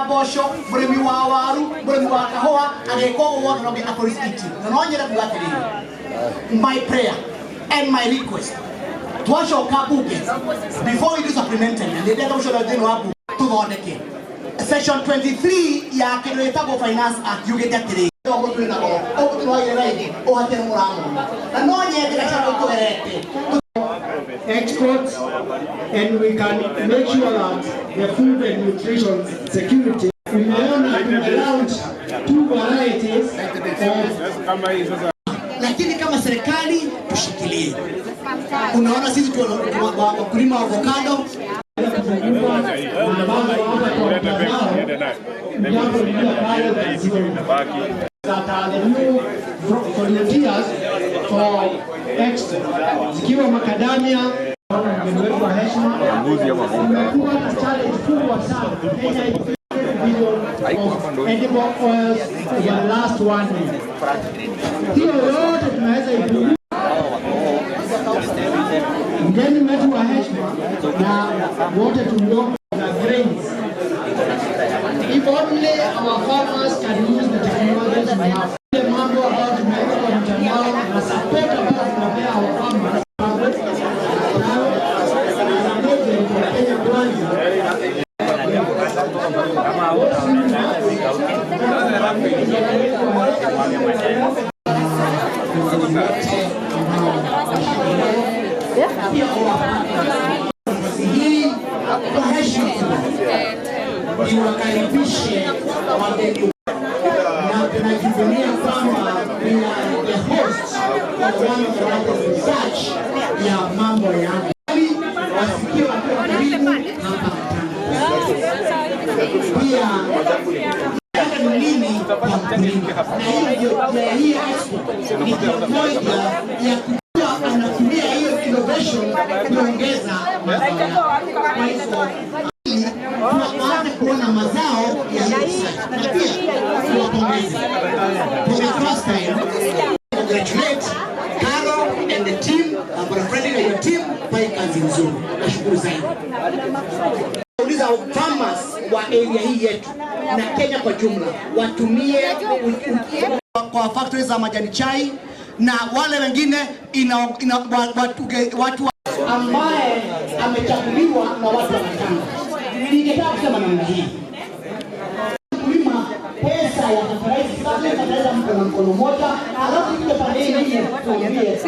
Bosho, Bremi Wawaru, Bremi Wakahoa, and they call one of the Aporisiti. My prayer and my request to wash your kabuke before you do supplemental, and they don't show that they know to the king. Section 23, ya Avocado Finance Act, you get that today. Exports, and we can make sure that the food and nutrition security. We launch 2 varieties of. Lakini kama serikali tushikilie. Unaona sisi wakulima wa avocado that are the new volunteers for export. Zikiwa macadamia, umekuwa na challenge kubwa sana. Kenya edible oils for the last 1 year. Hiyo yote tunaweza improve. Mgeni wetu wa heshima na wote tulio na grains. If only our farmers can use the technologies we have. The mambo about tumeweka kwa mtandao na support ambayo tunapea our farmers. Niwakaribishe wageni na tunajivunia kwamba we are the hosts of one of the largest research ya mambo ya wasikia wakiwa karibu hapa pia mlimi wa mkulima, na hivyo hii expo ni moja ya kujua anatumia hiyo innovation kuongeza mazao. Kwa hivyo tunaanza kuona mazao ya research na pia kuwapongeza. For the first time, congratulate Carol and the team, Brafredi and your team kwa kazi nzuri. Nashukuru zaidi. Uliza farmers wa area hii yetu na Kenya kwa jumla watumie kwa factories za majani chai na wale wengine watu ambaye amechaguliwa na watu watano. Ningetaka kusema namna hii. Kulima pesa ya Cries sasa mkono moja, alafu ile pande nyingine tuambie.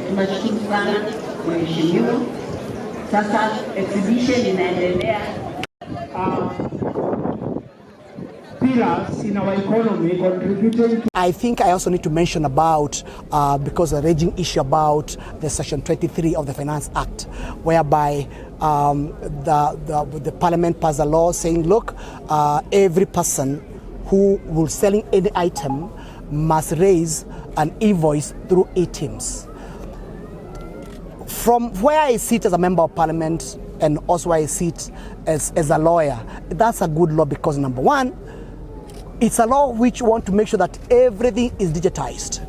Tunashukuru sana mheshimiwa. Sasa exhibition inaendelea. In our economy contributing to. I think I also need to mention about, because the raging issue about the Section 23 of the Finance Act, whereby the Parliament passed a law saying, look, every person who will selling any item must raise an invoice through ATMs. From where I sit as a member of Parliament and also where I sit as a lawyer, that's a good law because number one, it's a law which want to make sure that everything is digitized.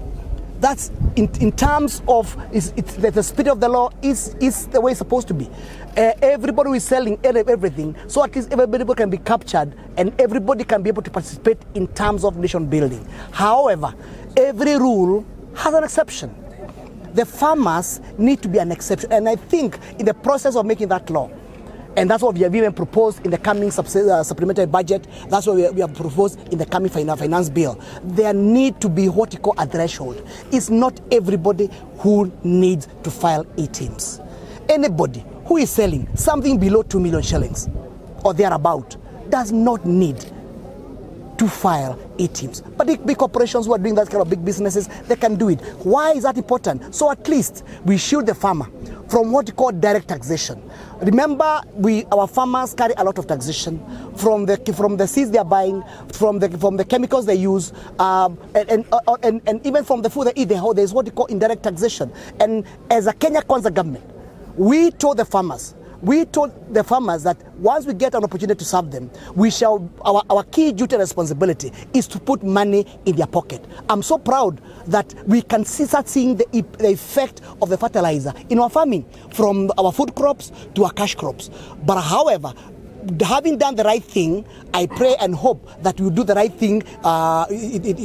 That's in terms of the spirit of the law is the way it's supposed to be. Everybody is selling everything, so at least everybody can be captured and everybody can be able to participate in terms of nation building. However, every rule has an exception. The farmers need to be an exception, and I think in the process of making that law, and that's what we have even proposed in the coming supplementary budget. That's what we have proposed in the coming finance bill. There need to be what you call a threshold. It's not everybody who needs to file ATMs. Anybody who is selling something below 2 million shillings or thereabout does not need to file e-teams. But the big corporations who are doing that kind of big businesses, they can do it. Why is that important? So at least we shield the farmer from what we call direct taxation. Remember, our farmers carry a lot of taxation from the seeds they are buying, from the chemicals they use, and even from the food they eat. There's what we call indirect taxation. And as a Kenya Kwanza government, we told the farmers that once we get an opportunity to serve them, our key duty and responsibility is to put money in their pocket. I'm so proud that we can start seeing the effect of the fertilizer in our farming, from our food crops to our cash crops. But however, having done the right thing, I pray and hope that we'll do the right thing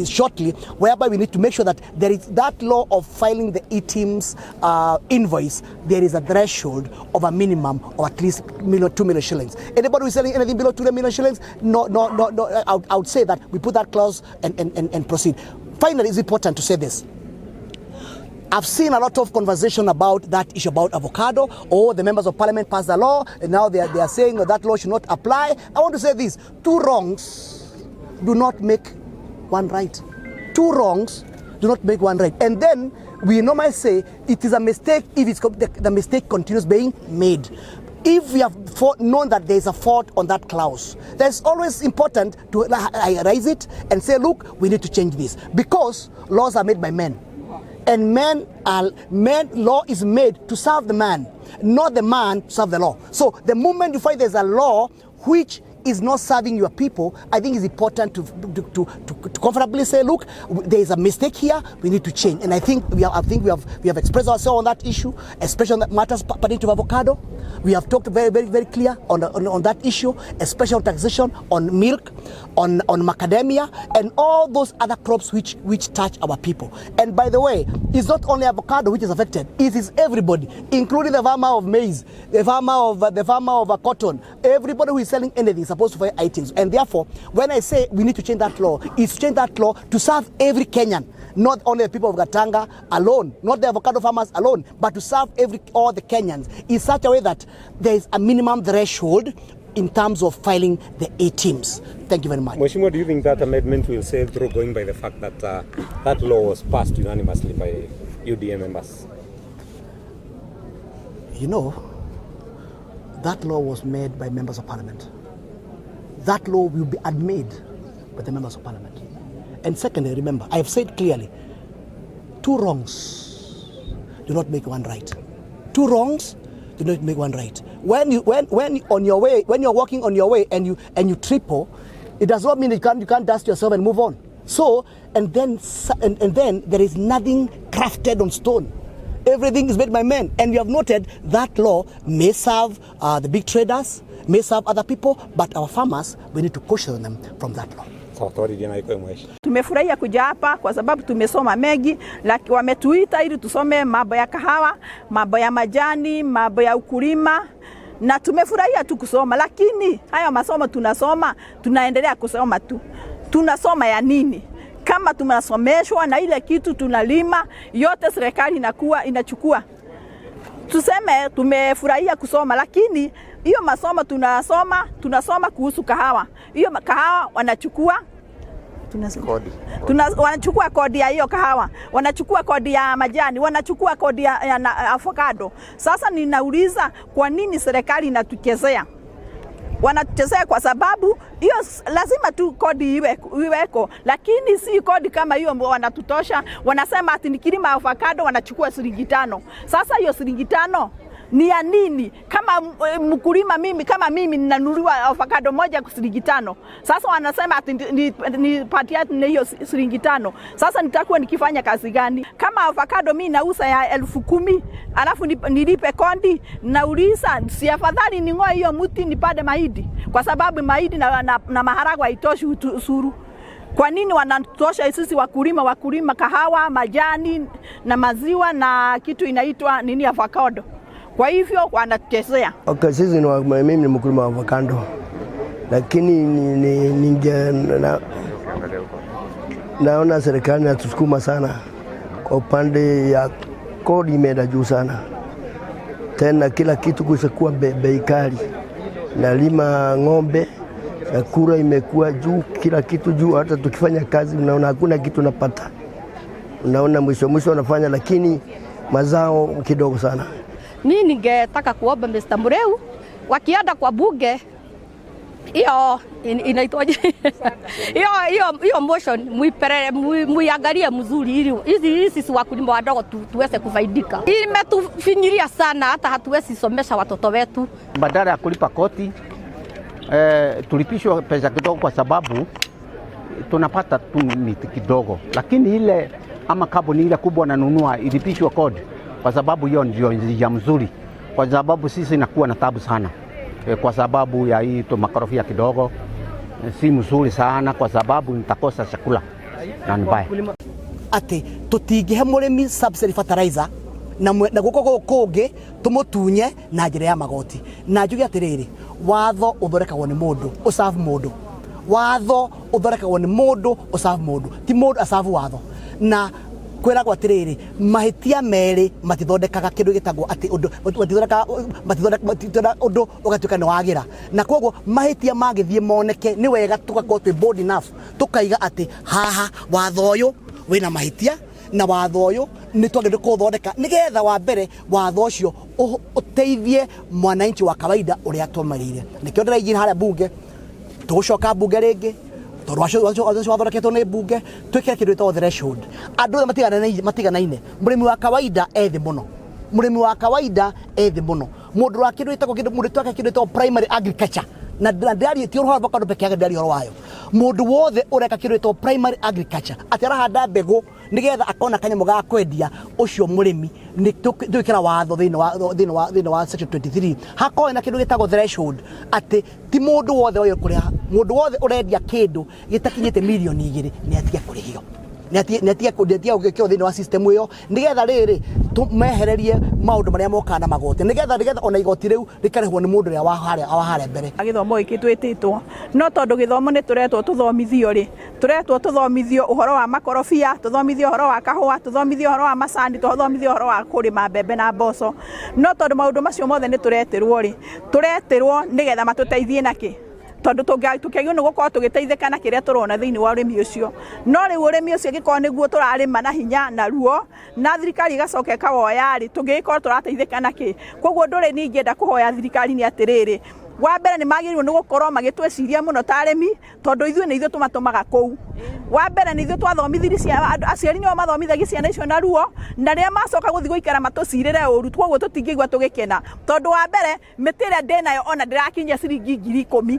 shortly, whereby we need to make sure that there is that law of filing the e-teams invoice. There is a threshold of a minimum of at least 2 million shillings. Anybody who is selling anything below 2 million shillings, no. I would say that we put that clause and proceed. Finally, it's important to say this. I've seen a lot of conversation about that issue about avocado. Oh, the members of parliament passed the law, and now they are saying that law should not apply. I want to say this: 2 wrongs do not make 1 right. 2 wrongs do not make 1 right. And then we normally say it is a mistake if the mistake continues being made. If we have known that there is a fault on that clause, that's always important to raise it and say, look, we need to change this, because laws are made by men. And law is made to serve the man, not the man to serve the law. So the moment you find there's a law which is not serving your people, I think it's important to comfortably say, look, there is a mistake here, we need to change. And I think we have expressed ourselves on that issue, especially on that matters pertaining to avocado. We have talked very, very, very clear on that issue, especially on taxation, on milk, on macadamia, and all those other crops which touch our people. And by the way, it's not only avocado which is affected, it is everybody, including the farmer of maize, the farmer of cotton, everybody who is selling anything supposed to file items. And therefore, when I say we need to change that law, it's to change that law to serve every Kenyan, not only the people of Gatanga alone, not the avocado farmers alone, but to serve all the Kenyans in such a way that there is a minimum threshold in terms of filing the e-teams. Thank you very much. Mheshimiwa, do you think that amendment will sail through, going by the fact that that law was passed unanimously by UDA members? You know, that law was made by members of parliament. That law will be made by the members of parliament. And secondly, remember, I have said clearly, 2 wrongs do not make 1 right. 2 wrongs do not make 1 right. When you're walking on your way and you triple, it does not mean you can't dust yourself and move on. So and then there is nothing crafted on stone. Everything is made by men, and you have noted that law may serve the big traders, may serve other people, but our farmers, we need to caution them from that law. Tumefurahia kuja hapa kwa sababu tumesoma mengi, lakini wametuita ili tusome mambo ya kahawa, mambo ya majani, mambo ya ukulima, na tumefurahia tu kusoma. Lakini haya masomo tunaendelea kusoma tu. Tunasoma ya nini? Kama tunasomeshwa na ile kitu tunalima, yote serikali inachukua. Tuseme tumefurahia kusoma, lakini hiyo masomo tunasoma kuhusu kahawa. Hiyo kahawa wanachukua wanachukua kodi ya hiyo kahawa, wanachukua kodi ya majani, wanachukua kodi ya avocado. Sasa ninauliza, kwa nini serikali inatuchezea? Wanatuchezea kwa sababu hiyo lazima tu kodi iweko, lakini si kodi kama hiyo wanatutosha. Wanasema ati nikilima avocado wanachukua shilingi 5. Sasa hiyo shilingi 5 ni ya nini? Kama mkulima mimi ninanunua avocado moja kwa shilingi 5. Sasa wanasema ati nipatia hiyo shilingi 5. Sasa nitakuwa nikifanya kazi gani? Kama avocado mimi nauza ya 10,000, alafu nilipe kodi, nauliza si afadhali ningoe hiyo mti nipande mahindi? Kwa sababu mahindi na maharagwe haitoshi usuru. Kwa nini wanatosha sisi wakulima kahawa, majani na maziwa na kitu inaitwa nini, avocado? Kwa hivyo wanachezea. Okay, sisi mimi ni mkulima wa avocado, lakini naona serikali inatusukuma sana kwa upande ya kodi, imeenda juu sana. tena kila kitu kusakuwa bei kali. Nalima ng'ombe, kura imekuwa juu, kila kitu juu. Hata tukifanya kazi unaona hakuna kitu napata, unaona mwisho unafanya, lakini mazao kidogo sana. Mimi ningetaka kuomba Mr. Mureu wakienda kwa bunge hiyo inaitwaje? Hiyo motion muiangalie mzuri ili hizi si wakulima wadogo tuweze kufaidika. Imetufinyiria sana, hata hatuwezi somesha watoto wetu. Badala ya kulipa koti tulipishwa pesa kidogo, kwa sababu tunapata tu miti kidogo, lakini ile ama kaboni ile kubwa nanunua ilipishwa kodi, kwa sababu hiyo ndio njia mzuri, kwa sababu sisi inakuwa na tabu sana kwa sababu ya hii makorofia kidogo si mzuri sana, kwa sababu nitakosa chakula na mbaya. Ati tutingihe murimi subsidy fertilizer na guko kungi tumutunye na njira ya magoti. Na njuge atiriri, watho uthorekagwo ni mundu usavu mundu, watho uthorekagwo ni mundu usavu mundu, ti mundu asavu watho. Na kwera kwa atiriri, mahitia meri matithondekaga kindu gitagwo ati undu matithondeka undu ugatuika ni wagira. Na koguo mahitia magithie moneke ni wega tugakorwo twi bold enough tukaiga ati haha watho uyu wina mahitia na watho uyu ni twagire kuthondeka nigetha wa mbere watho ucio uteithie mwananchi wa kawaida uria twamarire. Nikio ndiraigire haria bunge tugucoka bunge ringi tondu wacio wathondeketwo ni bunge twikire kindu gitagwo threshold. Andu matiganaine, murimi wa kawaida ethi muno, murimi wa kawaida ethi muno, mundu wa kindu gitagwo mundu twaka kindu gitagwo primary agriculture na ndari ti oro avocado peke yake ndari oro wayo. Mundu wothe ureka kindu gitagwo primary agriculture ati arahanda mbegu nigetha akona kanyamo ga kwendia ucio murimi ni twikira watho thini wa section 23 hakoe na kindu gitagwo threshold ati ti mundu wothe uyo kuria mundu wothe urendia kindu gitakinyite milioni 2 ni atia kurihio netia ugikio thini wa system iyo nigetha riri tumehererie maundu maria moka na magoti nigetha ona igoti riu rikarehwo ni mundu ria wa haria mbere. Githomo iki twititwo no tondu githomo ni turetwo tuthomithio ri turetwo tuthomithio uhoro wa makorofia, tuthomithio uhoro wa kahua, tuthomithio uhoro wa macani, tuthomithio uhoro wa kurima mbembe na mboco. No tondu maundu macio mothe ni turetirwo ri turetirwo nigetha matuteithie naki tondu tukiagio ni gukorwo tugiteithika na kiria turona thiini wa urimi ucio. No riu urimi ucio gikorwo niguo turarima na hinya na ruo na thirikari igacoka ikawoya ri tungikorwo turateithika naki. Koguo nduri ni ngienda kuhoya thirikari ni atiriri, wa mbere ni magirwo ni gukorwo magitweciria muno ta arimi tondu ithuĩ ni ithuĩ tumatumaga kuu. Wa mbere ni ithuĩ twathomithirie aciari nio mathomithagia ciana icio na ruo, na ria macoka guthi guikara matucirire uru twoguo tutingigwa tugikena tondu wa mbere miti ĩrĩa ndĩnayo ona ndĩrakinyia ciringi 10,000.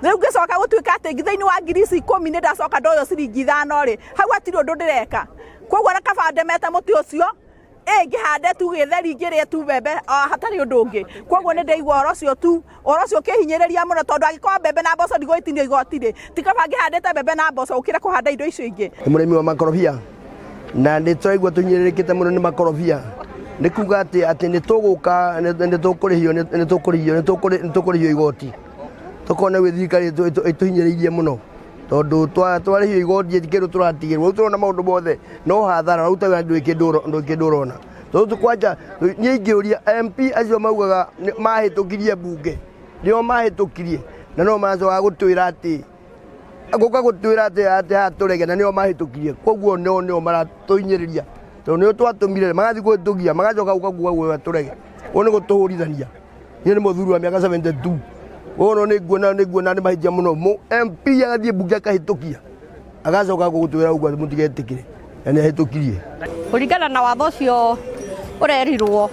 Riu ngicoka gutuika ati thiini wa 10,000 ni ndacoka ndoyo ciringi 5 ri hau atiri undu ndireka. Koguo na kaba ndemete muti ucio ngihande tu githeri ngirie tu mbembe hatari undu ungi. Koguo ni ndeigua oro ucio kihinyiriria muno tondu agikorwo mbembe na mboco ndigwitinio igoti ri tikaba ngihandite mbembe na mboco ukire kuhanda indo icio ingi. Murimi wa makorofia na ni twaigua tunyiririkite muno ni makorofia ni kuga ati ni tuguka ni tukurihio igoti tukona wi thirikari ituhinyiriirie muno tondu twarihio igoti kindu turatigirwo turona maundu mothe no hathara ruta ndu kindurona tondu tukwanja nyingiuria MP acio maugaga mahitukirie bunge nio mahitukirie na no macoka gutwira ati haturege na nio mahitukirie. Koguo nio maratuhinyiriria tondu nio twatumire magathi gwitugia magacoka gukaguga gwe aturege one gutuhurithania. Ni muthuri wa miaka 72 ono ni nguona ni mahijia muno MP agathie bunge akahitukia agacoka gutwira uguo mutigetikire na ni ahitukirie kuringana na watho ucio urerirwo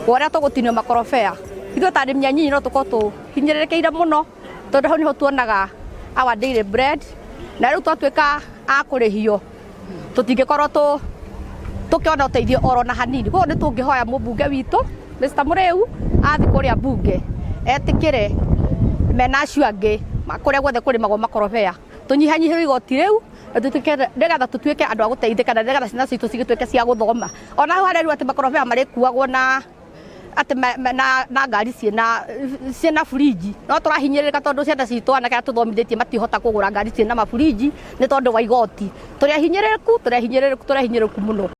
uria tugutinio makorofea. Ithuĩ ta arĩmi anyinyi no tukorwo tuhinyĩrĩrĩkĩire muno tondu hau niho tuonaga our daily bread, na riu twatuika akũrĩhio tutingĩkorwo tukiona uteithio oro na hanini. Koguo ni tungihoya mũmbunge witũ Mr. Mureu athi kuria bunge etikire mena acio angĩ kuria guothe kurimagwo makorofea tunyihanyihĩrwo igoti riu nigetha tutuike andu a guteithika na nigetha ciana citũ cigituike cia guthoma. Ona hau harĩa ati makorofea marikuagwo na ati na ngari ciena fridge no turahinyĩrĩrĩka tondu ciana citũ anake tuthomithĩtie matihota kugura ngari ciena mafridge ni tondu wa igoti. Tũrehinyĩrĩrĩku muno.